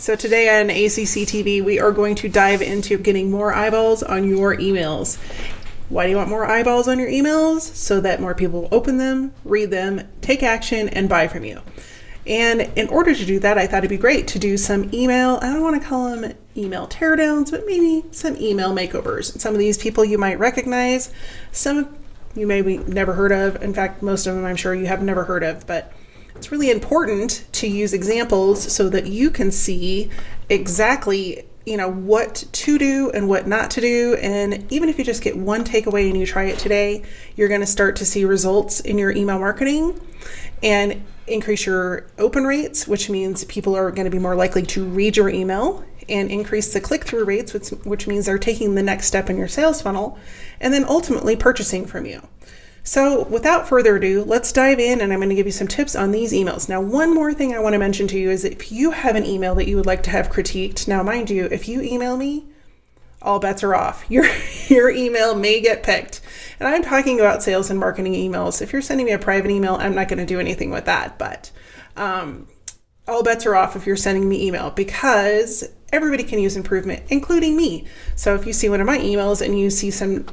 So today on ACC TV, we are going to dive into getting more eyeballs on your emails. Why do you want more eyeballs on your emails? So that more people will open them, read them, take action, and buy from you. And in order to do that, I thought it'd be great to do some email, I don't want to call them email teardowns, but maybe some email makeovers. Some of these people you might recognize, some you maybe never heard of. In fact, most of them I'm sure you have never heard of, but it's really important to use examples so that you can see exactly, what to do and what not to do. And even if you just get one takeaway and you try it today, you're going to start to see results in your email marketing and increase your open rates, which means people are going to be more likely to read your email, and increase the click-through rates, which means they're taking the next step in your sales funnel and then ultimately purchasing from you. So without further ado, let's dive in, and I'm going to give you some tips on these emails. Now, one more thing I want to mention to you is if you have an email that you would like to have critiqued, now mind you, if you email me, all bets are off. Your email may get picked. And I'm talking about sales and marketing emails. If you're sending me a private email, I'm not going to do anything with that. But all bets are off if you're sending me email, because everybody can use improvement, including me. So if you see one of my emails and you see some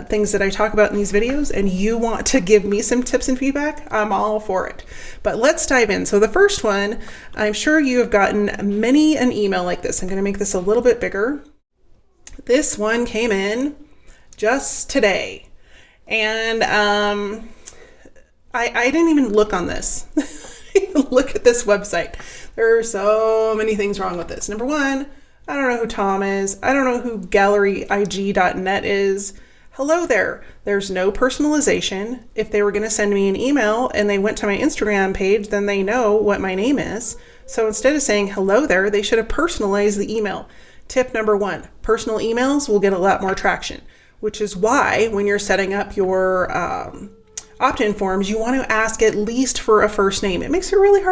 things that I talk about in these videos and you want to give me some tips and feedback, I'm all for it. But let's dive in. So the first one, I'm sure you have gotten many an email like this. I'm going to make this a little bit bigger. This one came in just today, and I didn't even look on this. Look at this website. There are so many things wrong with this. Number one, I don't know who Tom is. I don't know who galleryig.net is. Hello there. There's no personalization. If they were going to send me an email and they went to my Instagram page, then they know what my name is. So instead of saying hello there, they should have personalized the email. Tip number one, personal emails will get a lot more traction, which is why when you're setting up your opt-in forms, you want to ask at least for a first name. It makes it really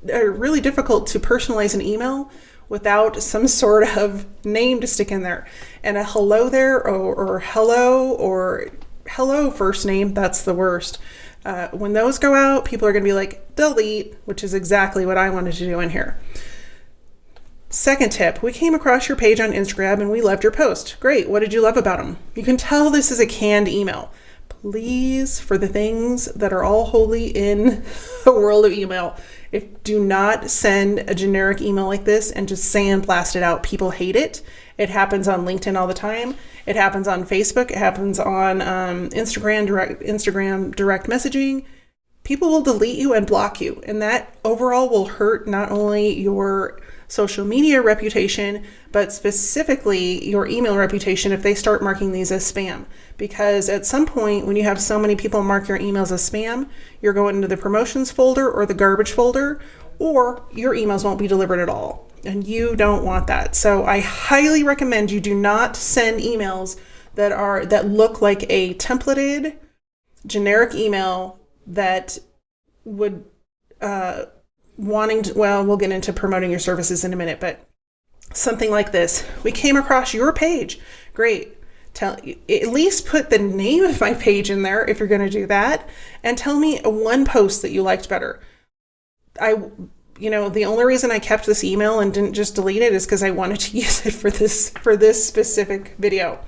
really difficult to personalize an email without some sort of name to stick in there. And a hello there or hello first name, that's the worst. When those go out, people are going to be like, delete, which is exactly what I wanted to do in here. Second tip, we came across your page on Instagram and we loved your post. Great. What did you love about them? You can tell this is a canned email. Please, for the things that are all holy in the world of email, do not send a generic email like this and just sandblast it out. People hate it. It happens on LinkedIn all the time. It happens on Facebook. It happens on Instagram direct messaging. People will delete you and block you, and that overall will hurt not only your social media reputation, but specifically your email reputation if they start marking these as spam. Because at some point, when you have so many people mark your emails as spam, you're going into the promotions folder or the garbage folder, or your emails won't be delivered at all. And you don't want that. So I highly recommend you do not send emails that look like a templated generic email that would we'll get into promoting your services in a minute, but something like this. We came across your page. Great. At least put the name of my page in there if you're going to do that, and tell me one post that you liked better. The only reason I kept this email and didn't just delete it is because I wanted to use it for this specific video.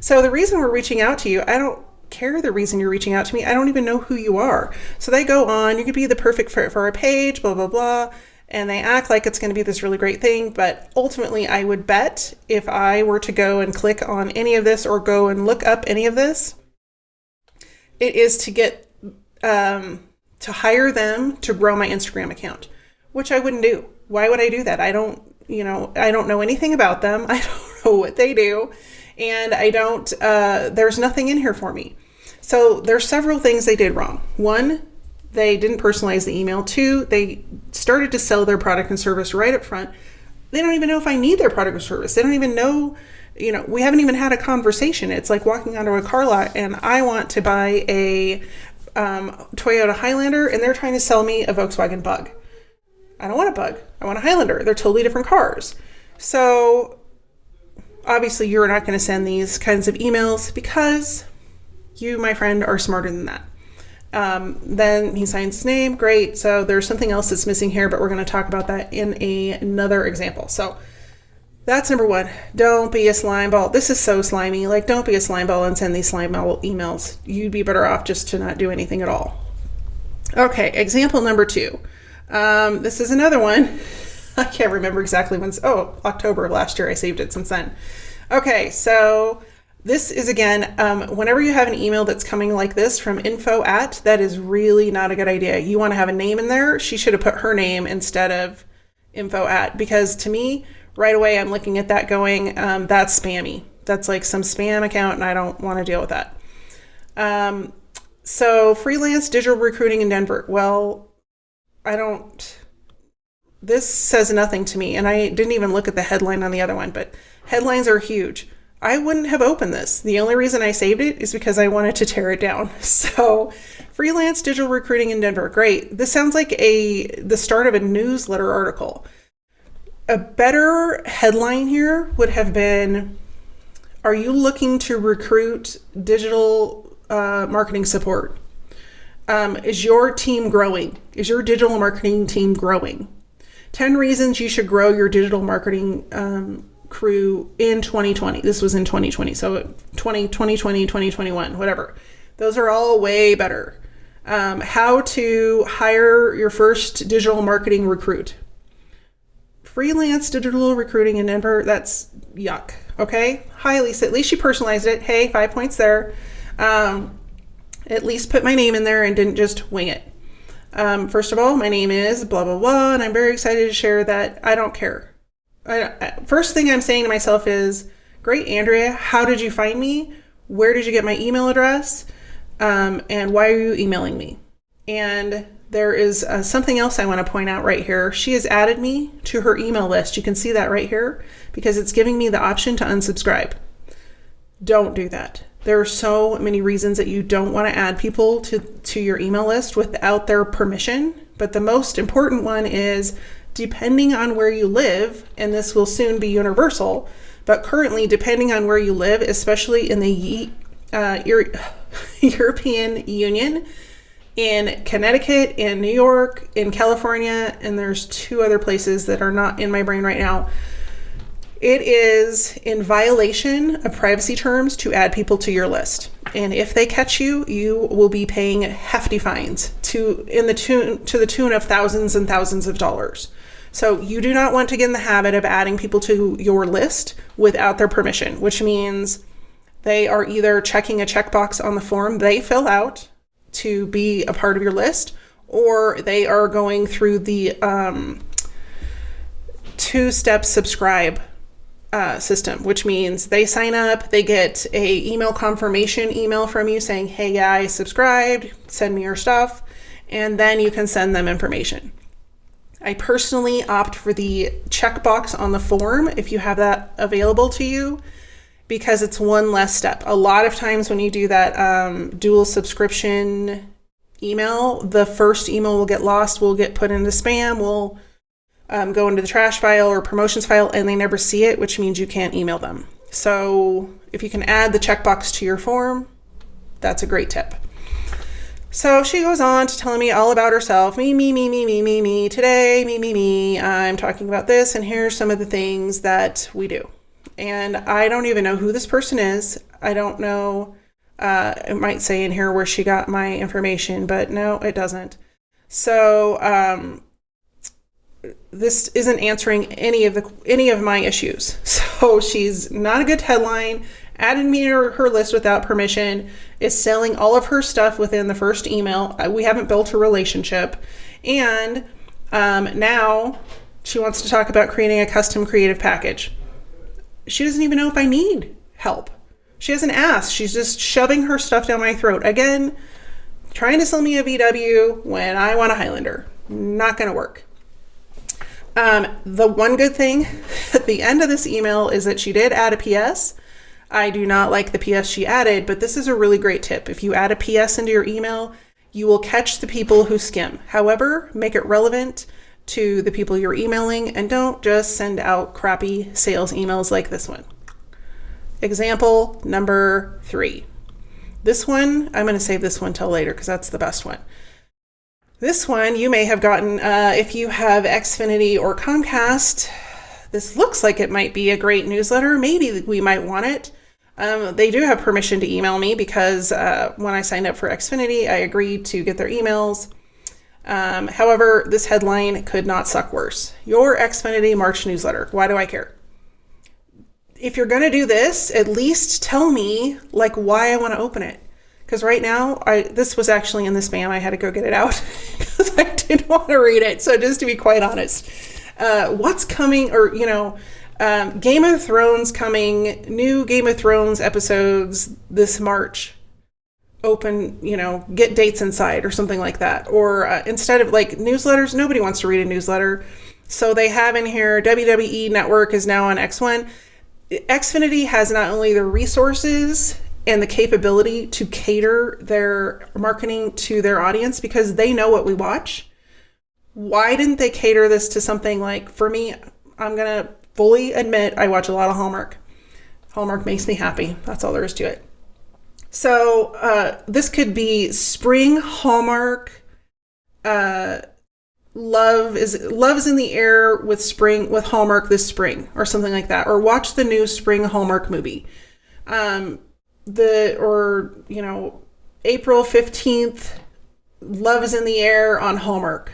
So the reason we're reaching out to you, I don't care the reason you're reaching out to me. I don't even know who you are. So they go on, you could be the perfect fit for our page, blah, blah, blah. And they act like it's going to be this really great thing. But ultimately, I would bet if I were to go and click on any of this or go and look up any of this, it is to get, to hire them to grow my Instagram account, which I wouldn't do. Why would I do that? I don't know anything about them. I don't know what they do. And there's nothing in here for me. So there's several things they did wrong. One, they didn't personalize the email. Two, they started to sell their product and service right up front. They don't even know if I need their product or service. They don't even know, we haven't even had a conversation. It's like walking onto a car lot and I want to buy a Toyota Highlander and they're trying to sell me a Volkswagen Bug. I don't want a Bug. I want a Highlander. They're totally different cars. So obviously you're not going to send these kinds of emails because you, my friend, are smarter than that. Then he signs his name. Great. So there's something else that's missing here, but we're going to talk about that in another example. So that's number one. Don't be a slime ball. This is so slimy. Like, don't be a slime ball and send these slime ball emails. You'd be better off just to not do anything at all. Okay, example number two. This is another one. I can't remember exactly when. Oh, October of last year. I saved it since then. Okay, so this is, again, whenever you have an email that's coming like this from info@, that is really not a good idea. You want to have a name in there. She should have put her name instead of info@, because to me, right away, I'm looking at that going, that's spammy. That's like some spam account, and I don't want to deal with that. So freelance digital recruiting in Denver. Well, this says nothing to me, and I didn't even look at the headline on the other one, but headlines are huge. I wouldn't have opened this. The only reason I saved it is because I wanted to tear it down. So freelance digital recruiting in Denver. Great. This sounds like the start of a newsletter article. A better headline here would have been, are you looking to recruit digital marketing support? Is your team growing? Is your digital marketing team growing? 10 reasons you should grow your digital marketing crew in 2020. This was in 2020. So 2020, 2021, whatever. Those are all way better. How to hire your first digital marketing recruit. Freelance digital recruiting in Denver, that's yuck. Okay. Hi, Lisa. At least you personalized it. Hey, 5 points there. At least put my name in there and didn't just wing it. First of all, my name is blah, blah, blah, and I'm very excited to share that I don't care. First thing I'm saying to myself is, great, Andrea, how did you find me? Where did you get my email address? And why are you emailing me? And there is something else I want to point out right here. She has added me to her email list. You can see that right here because it's giving me the option to unsubscribe. Don't do that. There are so many reasons that you don't want to add people to your email list without their permission. But the most important one is, depending on where you live, and this will soon be universal, but currently, depending on where you live, especially in the European Union, in Connecticut, in New York, in California, and there's two other places that are not in my brain right now, it is in violation of privacy terms to add people to your list. And if they catch you, you will be paying hefty fines to the tune of thousands and thousands of dollars. So you do not want to get in the habit of adding people to your list without their permission, which means they are either checking a checkbox on the form they fill out to be a part of your list, or they are going through the two-step subscribe system, which means they sign up, they get a email confirmation email from you saying, hey, yeah, I subscribed, send me your stuff, and then you can send them information. I personally opt for the checkbox on the form if you have that available to you, because it's one less step. A lot of times when you do that dual subscription email, the first email will get lost, will get put into spam, will go into the trash file or promotions file, and they never see it, which means you can't email them. So if you can add the checkbox to your form, that's a great tip. So she goes on to telling me all about herself. Me, today, me. I'm talking about this, and here's some of the things that we do. And I don't even know who this person is. I don't know. It might say in here where she got my information, but no, it doesn't. So this isn't answering any of my issues. So she's not a good headline, added me to her list without permission, is selling all of her stuff within the first email. We haven't built a relationship. And now she wants to talk about creating a custom creative package. She doesn't even know if I need help. She hasn't asked. She's just shoving her stuff down my throat. Again, trying to sell me a VW when I want a Highlander. Not going to work. The one good thing at the end of this email is that she did add a PS. I do not like the PS she added, but this is a really great tip. If you add a PS into your email, you will catch the people who skim. However, make it relevant to the people you're emailing, and don't just send out crappy sales emails like this one. Example number 3. This one, I'm going to save this one till later because that's the best one. This one you may have gotten if you have Xfinity or Comcast. This looks like it might be a great newsletter. Maybe we might want it. They do have permission to email me because when I signed up for Xfinity, I agreed to get their emails. However, this headline could not suck worse. Your Xfinity March newsletter. Why do I care? If you're going to do this, at least tell me like why I want to open it. Because right now, this was actually in the spam. I had to go get it out because I didn't want to read it. So just to be quite honest, what's coming, or, Game of Thrones coming, new Game of Thrones episodes this March. Open, get dates inside or something like that. Or instead of like newsletters, nobody wants to read a newsletter. So they have in here, WWE Network is now on X1. Xfinity has not only the resources and the capability to cater their marketing to their audience because they know what we watch. Why didn't they cater this to something like, for me, I'm going to fully admit I watch a lot of Hallmark. Hallmark makes me happy. That's all there is to it. So this could be spring Hallmark. Love is in the air with Hallmark this spring or something like that. Or watch the new spring Hallmark movie. April 15th, Love is in the air on Hallmark.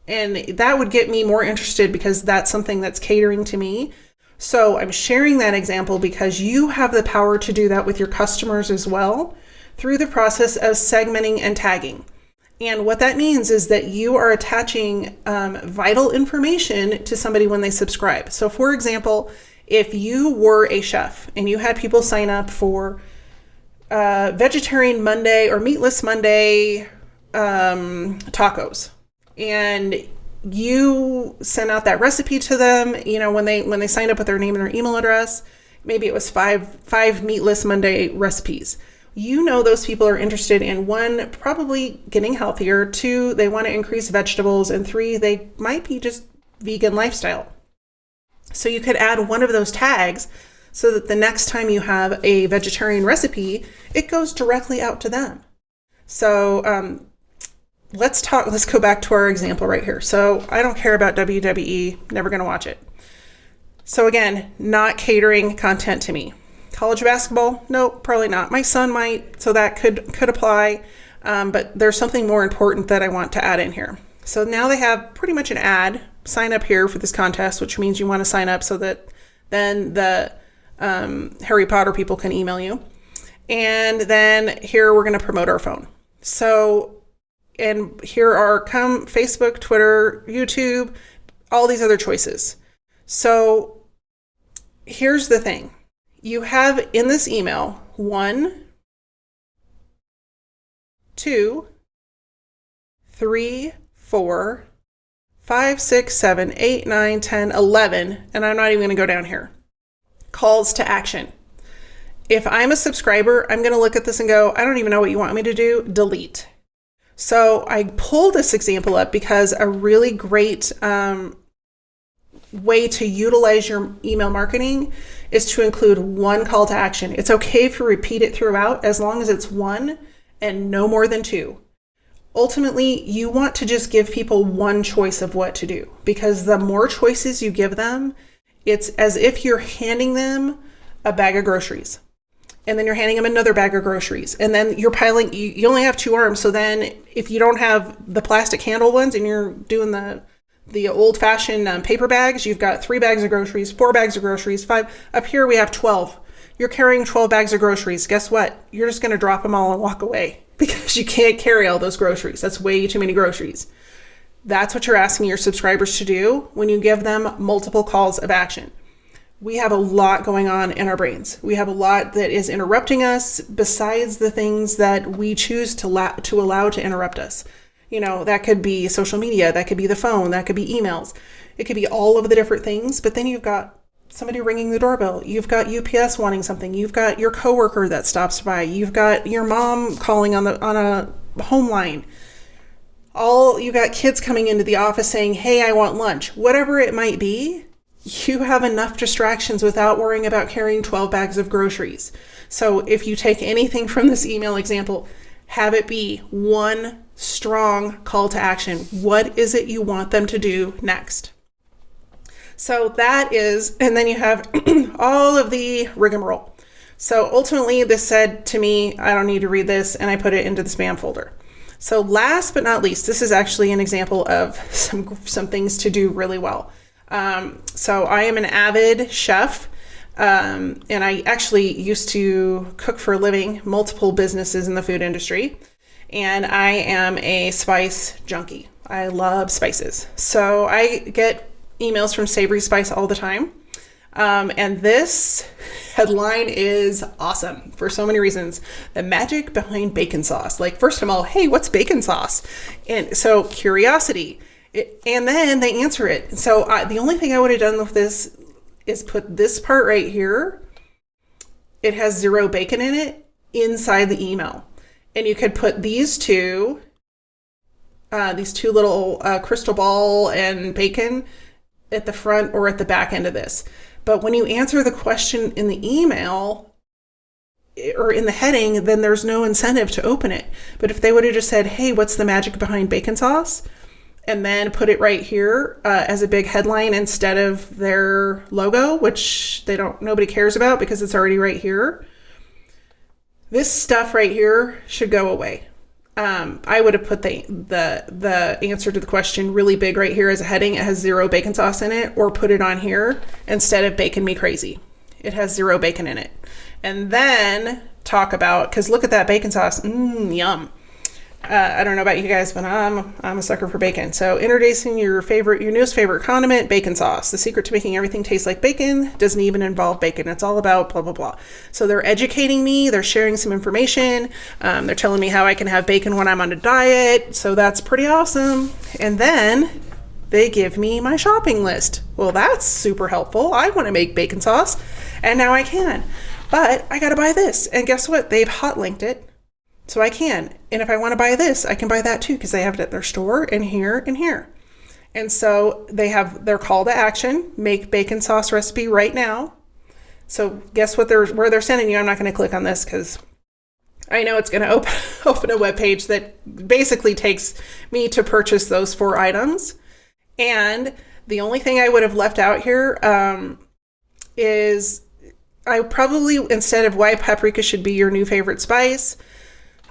And that would get me more interested because that's something that's catering to me. So I'm sharing that example because you have the power to do that with your customers as well through the process of segmenting and tagging. And what that means is that you are attaching vital information to somebody when they subscribe. So for example, if you were a chef and you had people sign up for Vegetarian Monday or Meatless Monday tacos, and you sent out that recipe to them, when they signed up with their name and their email address, maybe it was five Meatless Monday recipes. Those people are interested in 1, probably getting healthier, 2, they want to increase vegetables, and 3, they might be just vegan lifestyle. So you could add one of those tags so that the next time you have a vegetarian recipe, it goes directly out to them. So let's go back to our example right here. So I don't care about WWE, never going to watch it. So again, not catering content to me. College basketball? Nope, probably not. My son might, so that could apply. But there's something more important that I want to add in here. So now they have pretty much an ad. Sign up here for this contest, which means you want to sign up so that then the Harry Potter people can email you. And then here we're going to promote our phone. So, and here are Facebook, Twitter, YouTube, all these other choices. So here's the thing. You have in this email 1, 2, 3, 4, 5, 6, 7, 8, 9, 10, 11, and I'm not even going to go down here. Calls to action. If I'm a subscriber, I'm going to look at this and go, I don't even know what you want me to do. Delete. So I pulled this example up because a really great way to utilize your email marketing is to include 1 call to action. It's okay if you repeat it throughout as long as it's 1 and no more than 2. Ultimately, you want to just give people 1 choice of what to do because the more choices you give them, it's as if you're handing them a bag of groceries. And then you're handing them another bag of groceries. And then you're piling, you only have 2 arms. So then if you don't have the plastic handle ones and you're doing the old-fashioned paper bags, you've got 3 bags of groceries, 4 bags of groceries, 5. Up here we have 12. You're carrying 12 bags of groceries. Guess what? You're just going to drop them all and walk away because you can't carry all those groceries. That's way too many groceries. That's what you're asking your subscribers to do when you give them multiple calls of action. We have a lot going on in our brains. We have a lot that is interrupting us besides the things that we choose to allow to interrupt us. That could be social media, that could be the phone, that could be emails. It could be all of the different things, but then you've got somebody ringing the doorbell. You've got UPS wanting something. You've got your coworker that stops by. You've got your mom calling on a home line. You got kids coming into the office saying, hey, I want lunch. Whatever it might be, you have enough distractions without worrying about carrying 12 bags of groceries. So if you take anything from this email example, have it be one strong call to action. What is it you want them to do next? So that is, and then you have all of the rigmarole. So ultimately this said to me, I don't need to read this, and I put it into the spam folder. So last but not least, this is actually an example of some things to do really well. So I am an avid chef, and I actually used to cook for a living, multiple businesses in the food industry, and I am a spice junkie. I love spices. So I get emails from Savory Spice all the time. And this headline is awesome for so many reasons. The magic behind bacon sauce. Like, first of all, hey, what's bacon sauce? And so curiosity. And then they answer it. So the only thing I would have done with this is put this part right here. It has 0 bacon in it inside the email. And you could put these two little crystal ball and bacon at the front or at the back end of this. But when you answer the question in the email or in the heading, then there's no incentive to open it. But if they would have just said, hey, what's the magic behind bacon sauce? And then put it right here as a big headline instead of their logo, which nobody cares about because it's already right here. This stuff right here should go away. I would have put the answer to the question really big right here as a heading. It has 0 bacon sauce in it, or put it on here instead of bacon me crazy. It has 0 bacon in it. And then talk about, because look at that bacon sauce. Yum. I don't know about you guys, but I'm a sucker for bacon. So introducing your newest favorite condiment, bacon sauce. The secret to making everything taste like bacon doesn't even involve bacon. It's all about blah, blah, blah. So they're educating me. They're sharing some information. They're telling me how I can have bacon when I'm on a diet. So that's pretty awesome. And then they give me my shopping list. Well, that's super helpful. I want to make bacon sauce, and now I can. But I got to buy this. And guess what? They've hot linked it. So I can. And if I want to buy this, I can buy that too, because they have it at their store and here and here. And so they have their call to action, make bacon sauce recipe right now. So guess what where they're sending you. I'm not going to click on this because I know it's going to open a web page that basically takes me to purchase those 4 items. And the only thing I would have left out here is I probably, instead of why paprika should be your new favorite spice,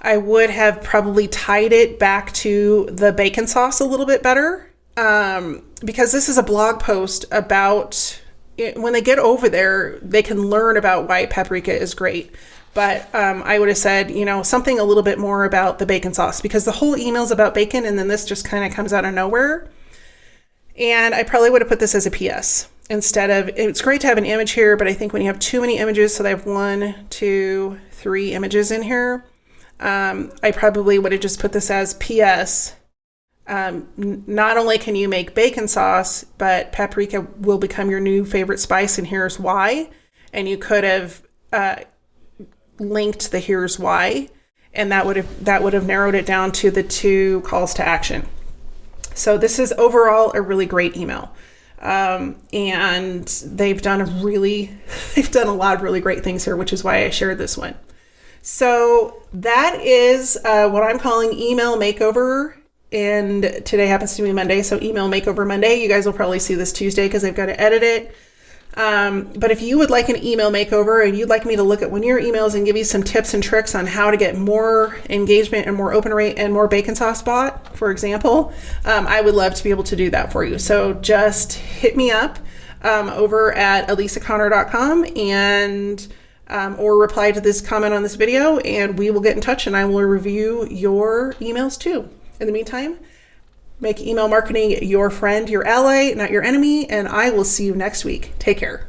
I would have probably tied it back to the bacon sauce a little bit better, because this is a blog post about it. When they get over there, they can learn about why paprika is great. But I would have said, something a little bit more about the bacon sauce, because the whole email's about bacon, and then this just kind of comes out of nowhere. And I probably would have put this as a PS instead of, it's great to have an image here, but I think when you have too many images, so they have 1, 2, 3 images in here, I probably would have just put this as PS. Not only can you make bacon sauce, but paprika will become your new favorite spice, and here's why. And you could have linked the here's why, and that would have narrowed it down to the 2 calls to action. So this is overall a really great email. And they've done a lot of really great things here, which is why I shared this one. So that is what I'm calling email makeover. And today happens to be Monday. So email makeover Monday. You guys will probably see this Tuesday because I've got to edit it. But if you would like an email makeover and you'd like me to look at one of your emails and give you some tips and tricks on how to get more engagement and more open rate and more bacon sauce bought, for example, I would love to be able to do that for you. So just hit me up over at elisaconnor.com and or reply to this comment on this video, and we will get in touch and I will review your emails too. In the meantime, make email marketing your friend, your ally, not your enemy, and I will see you next week. Take care.